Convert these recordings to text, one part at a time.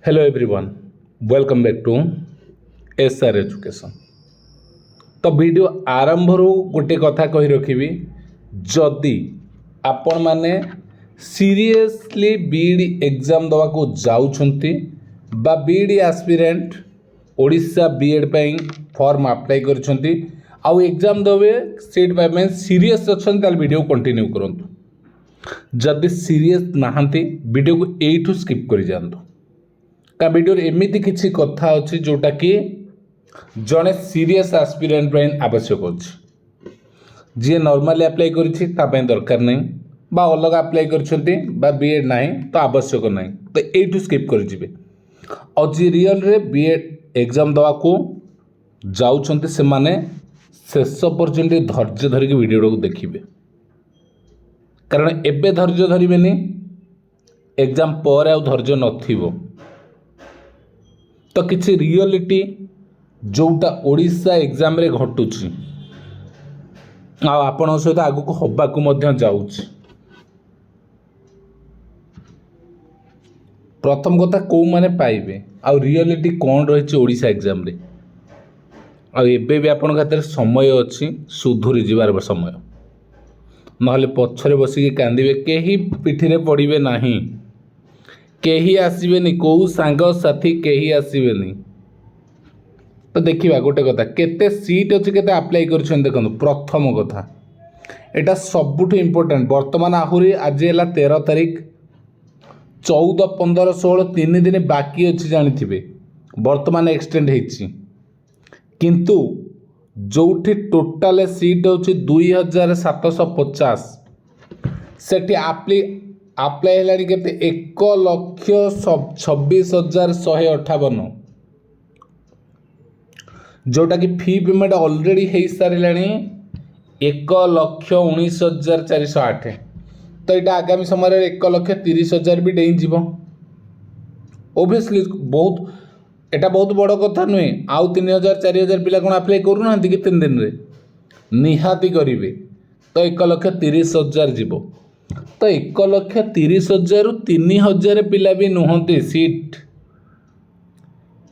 Hello everyone, welcome back to SR education. तो video आरंभ गोटे कथा कही रखी, जदि आपण माने सीरियसली बीईडी एग्जाम दवा को जाउछंती बा बीईडी एस्पिरेंट ओडिशा बीएड पई फॉर्म अप्लाई करछंती आउ एग्जाम देवे सीट पाई सीरियस अछन ताल वीडियो कंटिन्यू करंतु। जदि सीरियस नहांती वीडियो को एठू स्किप करि जानतु का वीडियो एमती किसी कथा अच्छी जोटा कि जड़े सीरियस एस्पिरेंट आवश्यक अच्छे जी नॉर्मली अप्लाई कर दरकार नहीं बा अलग अप्लाई कर बीएड ना तो आवश्यक ना तो यू स्किप कर और जी रियल रे बीएड एग्जाम दवा को जाउछंती से माने शेष पर्यंत धैर्य धरिक वीडियो को देखिए, कारण एबे धैर्य धरबेनी एग्जाम पर आउ धैर्य नथिबो। तो किसी रियलिटी जोटा ओडिशा एग्जाम रे घटुची आपण सहित आगु हबाकू मध्य जाउची। प्रथम कथा को माने पाइबे आ रियलिटी कौन रही ओडिशा एग्जाम रे आबे भी आपण खातिर समय अच्छी सुधुरी जीवार समय नहले पछरे बसिकी कांदिबे केही पिठी रे पड़िबे नाही, केही आसबेनी कौ सांग साथी केही आसबेनी। तो देखिबा गोटे कथा केते सीट अच्छी केते अप्लाई करछन देखो। प्रथम कथा एटा सबुठ इम्पोर्टेंट वर्तमान आहुरी आज है 13 तारीख 14, 15, 16 3 दिन बाकी अच्छी जानी वर्तमान एक्सटेंड होती किंतु जोठी टोटाल सीट होची 2750 सेठी अप्लाई है केते 1,26,158 जोटा कि फी पेमेंट ऑलरेडी हो सारे 1,19,408 तो यहाँ आगामी समय 1,30,000 भी डेई जीव। ओबियसली एटा बहुत बड़ कथा नुहे आउ 3,000 4,000 पिला कौन अप्लाई करूना कि 3 दिन रे निहाती करेंगे तो 1,30,000 जीव। तो 1,30,000 रु 3,000 पिला भी नुहंती सीट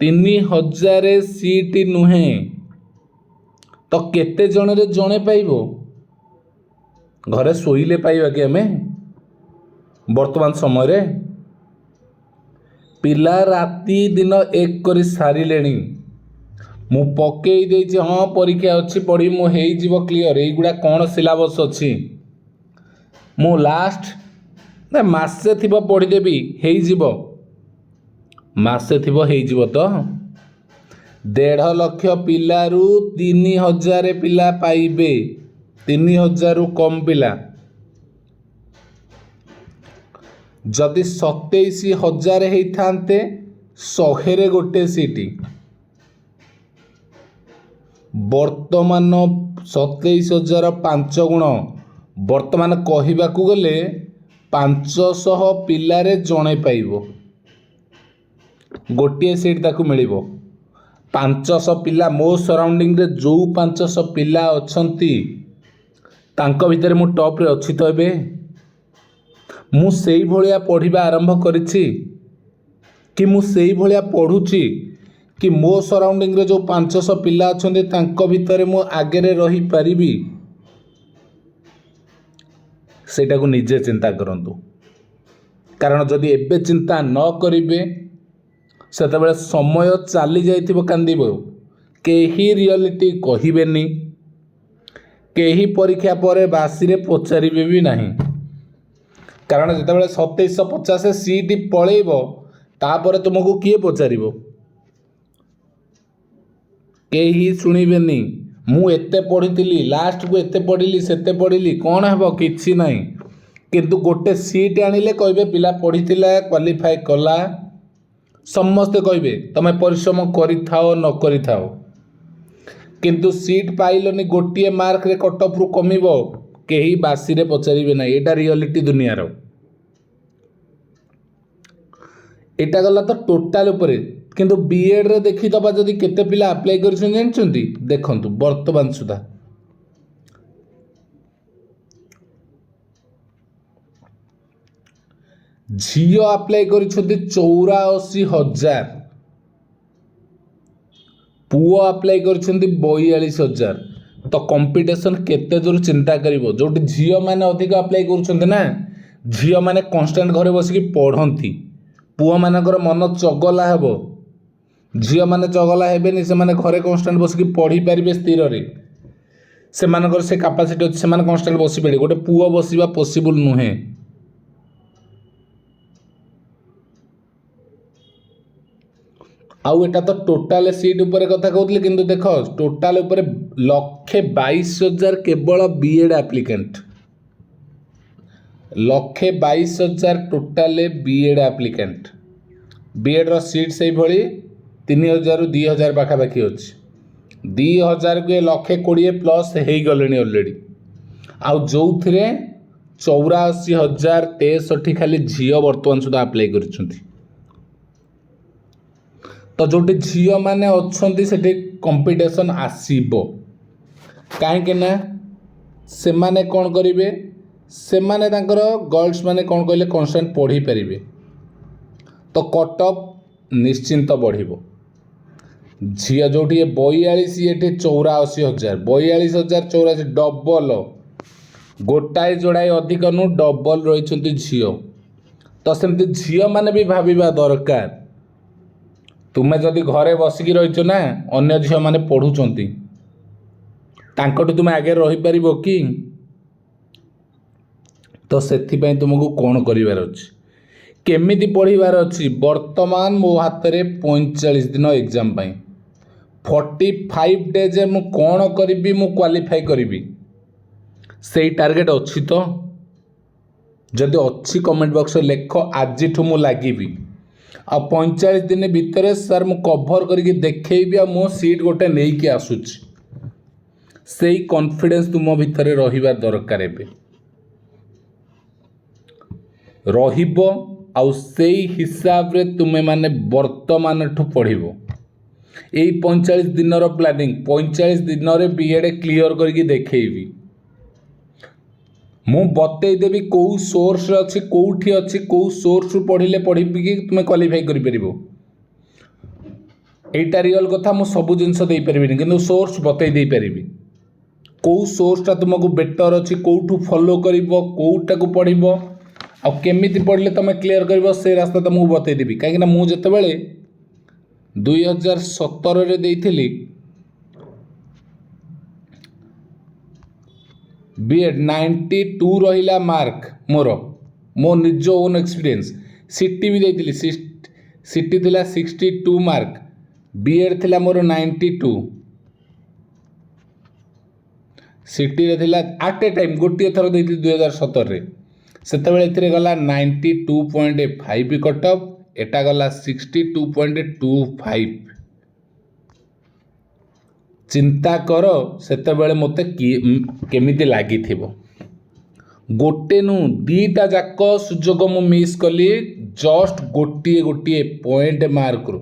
3,000 सीट नुहे तो केते जन रे जणे पाइबो घरे सोइले पाइबा कि आमे वर्तमान समय रे पिला राति दिन एक करी सारिलेनी मु पकई देछि हाँ परीक्षा अच्छी पढ़ी मु हेई जीवो क्लियर एगुड़ा कौन सिलेबस अच्छी मु लास्ट मासे थिबो पढ़ी देबी हेई जीवो मासे थिबो हेई जीवो। तो 1.5 लाख पिलारू 3,000 पिला पाइबे 3,000 रु कम पिला जदि 27,000 होते 100 गोटे सीटी वर्तमान 27,000 5 गुण वर्तमान कहवाकू गले 500 पिलारे जणे पाइबो गोटे सीट ताकू मिलिबो 500 पिला मो सराउंडिंग रे जो 500 पिला अछंती तांको भितर मु टॉप रे अछि तो एबे मु सेई भलिया पढ़िबा आरंभ करिछि कि मु सेई भलिया पढ़ुछि कि मो सराउंडिंग रे जो 500 पिला अछंती तांको भितर मु आगे रे रही परिबी सेटा को निजे चिंता करंतु। कारण जदि एबे चिंता न करिबे सेते बेले समय चली जाइथिबो कांदिबो केही रियलिटी कहिबेनी केही परीक्षा पर बासी रे पचारिबे भी नाही। कारण जितेबाला 2750 सीट पलैब तापर तुमको किए पचारिबो केही शुणिबेनी मु एते पढ़ी लास्ट को एते पढ़िली सेते पढ़िली कौन हेबो किछि नाही किंतु गोटे सीट आनिले कहबे पिला पढ़ीतिला क्वालिफाई कला समस्ते कहबे तमे परिश्रम करिथाओ न करिथाओ किंतु सीट पाइलनी गोटे मार्क रे कट ऑफ रु कमिबो केही बासी रे पचारिबे ना। एटा रियलिटी दुनिया रो एटा गला तो टोटाल उपरे किंतु बीएड रे देखि दबा जदि केते पिला अप्लाई करछन जानछंती देखंतु वर्तमान सुधा झील आप्लाय कर 84,000 पुओ आप्लाय कर 42,000 तो कंपटीशन केते दूर चिंता करिवो जोटी झील माने अधिक आप्लाय करूछन्ते ना झील माने कांस्टेंट घरे बसिकी पढ़ंती पुओ मानकर मन चगला हेबो झील माने चगला हेबेनी से माने घरे कांस्टेंट बसिकी पढ़ी पारिबे स्थिर रे से मानकर से कैपेसिटी अछि से माने कांस्टेंट बसि पड़े गोटे पुओ बसिबा पॉसिबल नुहे आउ एटा तो टोटाल सीट ऊपर कथा कहउतले किंतु देखो टोटाल ऊपर 1,22,000 केवल BEd applicant 1,22,000 total BEd applicant BEd रो सीट से भली 3,000 रु 2,000 पाखापाखि अच्छी 2,000 को 1,20,000 प्लस हो गले ऑलरेडी आउ जो 84,063 खाली झील बर्तमान सुधा आप्लाय कर तो जोटी झील माने अच्छी से कंपटीशन आसीबो काहे ना से माने कौन करेंगे से माने तांकर गर्ल्स माने कौन कहले कांस्टेंट पढ़ी पारिबे तो कट ऑफ निश्चिंत बढ़िबो झील जो 42 ये 84,000 42,000 84 डबल गोटाए जोड़ाए अधिक नु डबल रही झील तो सेमती झील माने भी भाविबा दरकार तुम्हें जदि घरे बसिकी रही ना अन्य झील माने पढ़ुचंती तांकटू तुम आगे रही पारिबो कि तो सेथिपई तुमको कौन करिवार अछि केमिति पढ़िबार अछि वर्तमान मो हाथ रे 45 दिन एग्जाम पाई 45 डेज मु कौन करिबी मु क्वालिफाई करिबी सेई टार्गेट अछि तो जदि अच्छी कमेंट बॉक्स लेख आज मु लागिबी आ 45 दिन भितर सर मु कभर करके देखैबी आ मो सीट गोटे नहीं कि आसुची सेई कॉन्फिडेंस तुम भितर रहिबा दरकार एबे रहिबो आउ सेई हिसाब रे तुमे माने वर्तमान ठू पढ़िबो एई 45 दिन रो प्लानिंग 45 दिन रे बीएड क्लियर करके देखैबी मु बतई देवी कौ सोर्स अच्छी कौटी अच्छी कौ सोर्स पढ़िले पढ़ी कि तुम क्वालिफाई कर परिबो एटा रियल कथा मु सब जिनस दे परिबिनी किंतु सोर्स बतई दे परिबी कौ सोर्सटा तुमको बेटर अच्छी कौठू फॉलो करिवो कौटा को पढ़िबो आ केमिति पढ़ले तुम क्लियर करिवो से रास्ता तुमको बतई देबी काहे ना मु जेतेबेले 2017 रे देइथिली बीएड 92 रहिला मार्क मोर मो निज ओन एक्सपीरियंस सीटी भी देइथिली सीटी थिला 62 मार्क बीएड थिला मोर 92 सीटी रे थिला एट ए टाइम गोटे थर देइथिली 2017 रे सेतेबेले एथिरे गला 92.5 कट ऑफ एटा गला 62.25 चिंता कर सेतेबेले मते केमिति लागि थिबो गोटे नु दीटा जाक सुजोग मु मिस कली जस्ट गोटे पॉइंट मार्क रो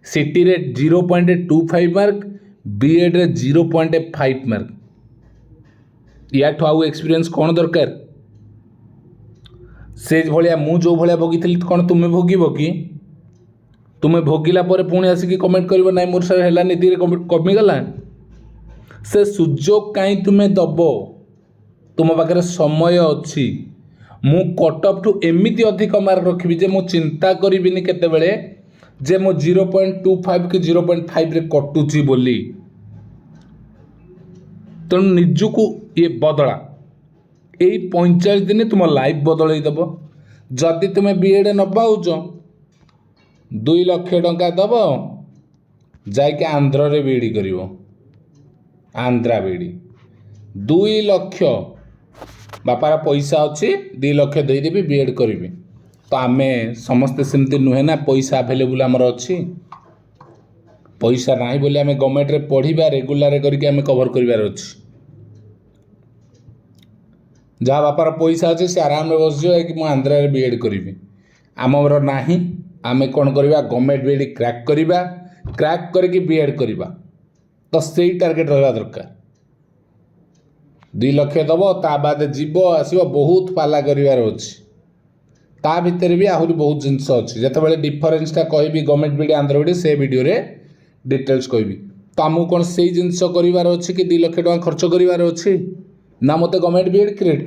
सीटी रे 0.25 मार्क बीएड रे 0.5 मार्क याठू आउ एक्सपीरियंस कौन दरकार से भलिया मु जो भलिया भोगी कौन तुम्हें भोगीब कि तुम्हें भोगिला पर पुणी आसिक कमेंट कर ना मोर सर है नीति कमिगला से सुजोग कहीं तुम्हें दब तुम पाखे समय अच्छी मु कट ऑफ टू एमती अधिक मार्क रखी जे मु चिंता करिबिनी केतेबेले जे मो 0.25 कि 0.5 रे कटुची बोली तेणु निजुको ये बदला यही 45 दिन तुम लाइफ बदल दब जदि तुम्हें बीएड न पाउच 2 लाख टंका दब जाके आंध्र रे बीडी करिवो आंध्रा बीडी 2 लाख बापार पैसा अच्छी 2 लाख देदेवी बीएड करी तो आमे समस्ते सेमती नुहे ना पैसा अवेलेबल आमर अच्छी पैसा ना बोली आम गवर्नमेंट रे पढ़ा रेगुलर करके आम कभर करार अच्छी जहाँ बापार पैसा अच्छे से आराम से बस कि मुझे आंध्रा रे बीएड करी आमर ना आम कौन करवा गवर्नमेंट बीएड क्रैक करवा क्रैक करके बीएड करवा तो से टार्गेट रहा दरकार 2 लाख दब ता बाद जीव आसब बहुत पाला करार अच्छी ता भितर भी आहरी बहुत जिनस अच्छी जिते डिफरेन्सटा कहि गवर्नमेंट बीडी आंध्र बीडी से वीडियो डिटेल्स कहबी तो आमको कौन से जिनस करार अच्छी कि 2 लाख टका खर्च करार अच्छी ना मत गवर्नमेंट बीएड क्लीयर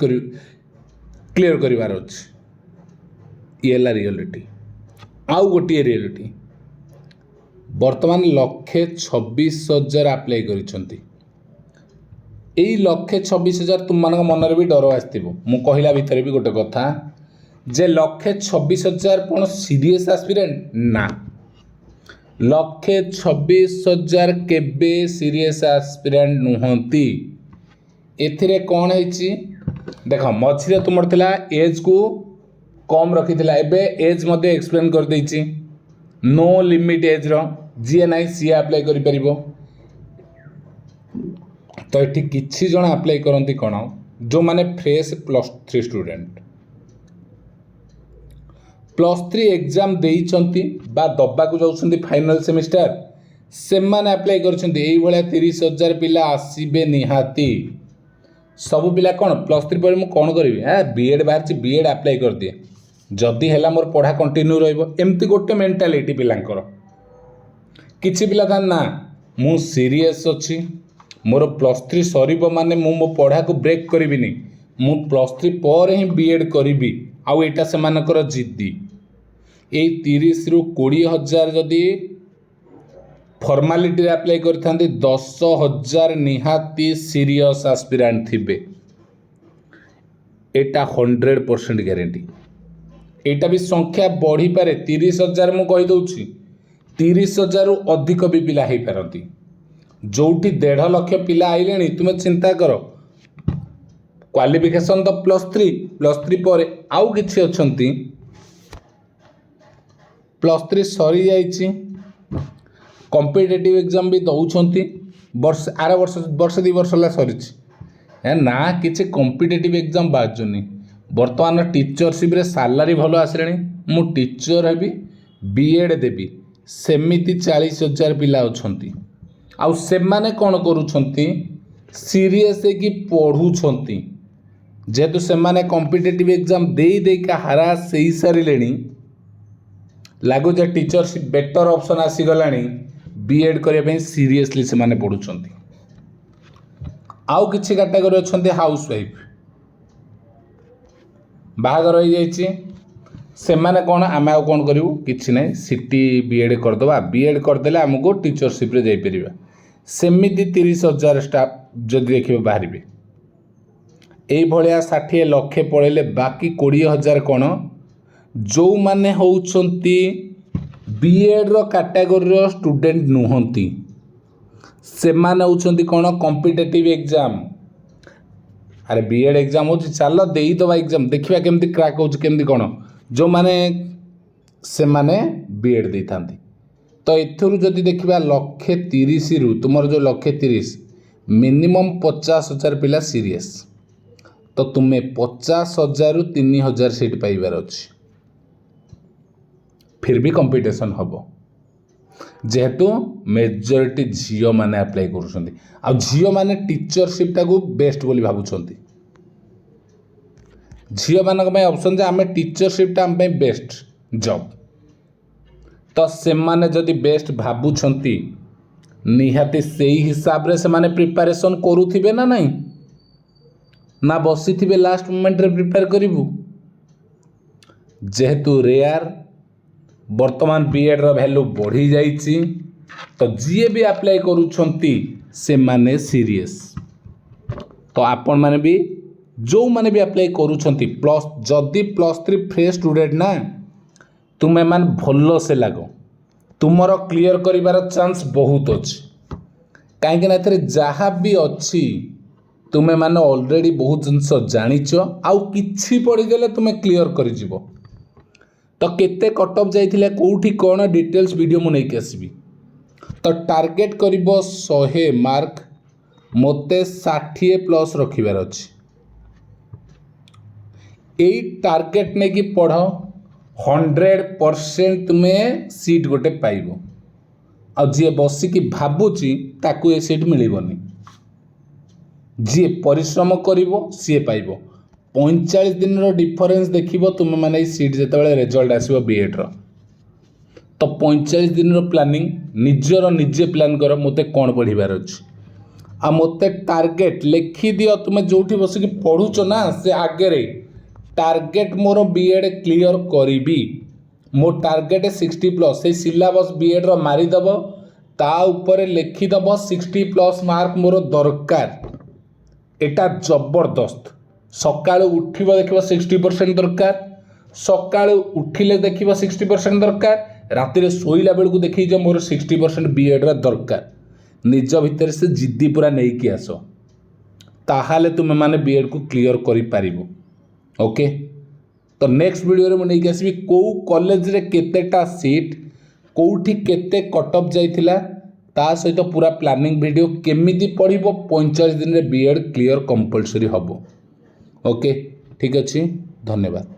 करार अच्छी ये है रियलिटी। आउ गोटे रियलिटी बर्तमान 1,26,000 आप्लाय करिसेंती। यही 1,26,000 तुम मान मनरे भी डर आसो मु कहला भितर भी गोटे कथा जे 1,26,000 कौन सीरीयस एस्पिरेंट ना 1,26,000 केबे सीरीयस एस्पिरेंट नुहंती। एथिरे कौन है देख मझे तुम एज को कम रखी एबे एज मध्य एक्सप्लेन कर देछि नो लिमिट एज रो जी ना सी अप्लाई कर परिबो। तो ये किछि जन अप्लाई करती कौन जो माने फ्रेश +3 स्टूडेंट +3 एग्जाम देइचंती बा दबाकू जाउछंती फाइनल सेमिस्टर से माने अप्लाई करछंती एई भलिया 30,000 पिला आसीबे निहाती। सब पिला कौन +3 पर मु कौन करी बीएड बाहर बीएड अप्लाई कर दिए जदि है मोर पढ़ा कंटिन्यू रमती गोटे मेंटालिटी पिलांकर किछि पिला था ना मु सीरीयस अच्छी मोर +3 सरीब माने मो पढ़ा को ब्रेक करिबिनी मु +3 पर ही बीएड करी आउ एटा से मानकर जिद्दी ए 30 रु 20,000 जदि फॉर्मालिटी अप्लाई करथांती 10,000 निहाती सीरियस एस्पिरेंट थिबे एटा 100% गारंटी। एटा भी संख्या बढ़ी पारे 30,000 मु कहि दउछि 30,000 रु अधिक भी पिला हे पारती जोठी 1.5 लाख पिला आइलेनी तुमे चिंता करो क्वालिफिकेशन तो +3 पर आउ किछि अछंती +3 सरी जाइछि कॉम्पिटिटिव एग्जाम भी दौरान वर्ष आर वर्ष 2 वर्ष है सरी ना किसी कॉम्पिटिटिव एग्जाम बाजुनी बर्तमान टीचरशिप रे सैलरी भल आसले मु टीचर हेबी बीएड देवी सेमिति 40,000 पिला अछंती आउ से माने कौन करूछंती सीरियस है कि पढ़ुछंती जेहेतु से माने कॉम्पिटिटिव एग्जाम दे का हारा से सारे लगुच टीचरशिप बेटर ऑप्शन आसीगलानी बीएड करने सीरियसली से माने पढ़ुछंती। आउ किछि कैटेगरी अछंती हाउस वाइफ बाहागर हो जाइछि से माने कौन आम आउ कौन करूँ किछि नहीं सिटी बीएड करदे बीएड करदेले आमको टीचरशिप रे जाई परिबा सेमिति 30,000 स्टाफ जदि देखिए बाहर यही भाया 60 लाख पढ़ेले बाकी 20,000 कौन जो माने होउछंती बीएड रो कैटेगरी रो स्टूडेंट नुहंती से माने होउछंती कौन कॉम्पिटिटिव एग्जाम अरे बीएड एग्जाम हो चल दे दबा एग्जाम देखिबा केमती क्रैक हो केमती कौन जो माने से माने बीएड दे थांती। तो एथुरु जदि देखिबा 1,30,000 रु तुमर जो 1,30,000 मिनिमम 50,000 पिला सीरियस तो तुम्हें 50,000 रु 3,000 सीट पाइबार अच्छी फिर भी कंपटीशन हम जेहेतु मेजॉरिटी झील मैंने अप्लाई करुँच झील मैंने टीचरशिप टाक बेस्ट बोली भावुंट झील मान ऑप्शन जे आम टीचरशिप आम बेस्ट जॉब तो से माने जदि बेस्ट भावुंट निहाती से हिसाब रे से माने प्रिपरेशन करुथिबे ना नहीं ना बसी थे लास्ट मोमेंट रे प्रिपेयर करूँ जेहेतु रेयर वर्तमान बीएड रो वैल्यू बढ़ी जाइछि तो जी भी अप्लाई करूछंती से माने सीरियस तो आपण माने भी जो माने भी अप्लाई करूछंती प्लस जदि +3 फ्रेश स्टूडेंट ना तुम्हें मान भल से लागो तुमर क्लियर करिवार चांस बहुत अच्छी कहीं जहाँ भी अच्छी तुम्हें माने ऑलरेडी बहुत जिनस जानिच आउ किछि पढ़ीदेले तुम्हें क्लियर कर तो केते कट ऑफ जाइथिले कोठी कोन डिटेल्स वीडियो मु नहीं आसबी तो टार्गेट करिबो 100 मार्क मोते 60 प्लस रखिबार अछि एई टार्गेट ने कि पढ़ 100% तुम्हें सीट गोटे पाइबो आ जी बसिकी भाबुची ताकू ए सीट मिलिबनी जी परिश्रम करिवो सी पाइबो 45 दिन डिफरेन्स देखिब तुम मैंने सीट जो रिजल्ट आसो बीएड्र तो 45 दिन प्लानिंग निजर निजे प्लान कर मत कौन पढ़ार अच्छे आ मत टार्गेट लिखि दियो तुम जो बसिक पढ़ुच ना से आगे टार्गेट मोर बीएड क्लियर करी मो टार्गेट 60+ से सिलेबस बीएड्र मारिदेव ता ऊपर लिखिदेव 60+ मार्क मोर दरकार एटा जबरदस्त सकाळु उठिब देखिब 60% दरकार सकाळु उठिले देखिब 60% दरकार रातिरे शोइला बेलू देखी मोर 60% बीएड्र दरकार निज भितर से जिद्दी पूरा नहीं कि आस ताहाले तुम माने बीएड को क्लियर करि पारिबो। ओके तो नेक्स्ट वीडियो में नहीं आसबि को कॉलेज रे केतेटा सीट कोठी केते कट ऑफ जाइथिला ता सहित पूरा प्लानिंग वीडियो केमिति पढ़िबो 45 दिन रे बीएड क्लियर कंपलसरी हबो। ओके ठीक अछि धन्यवाद।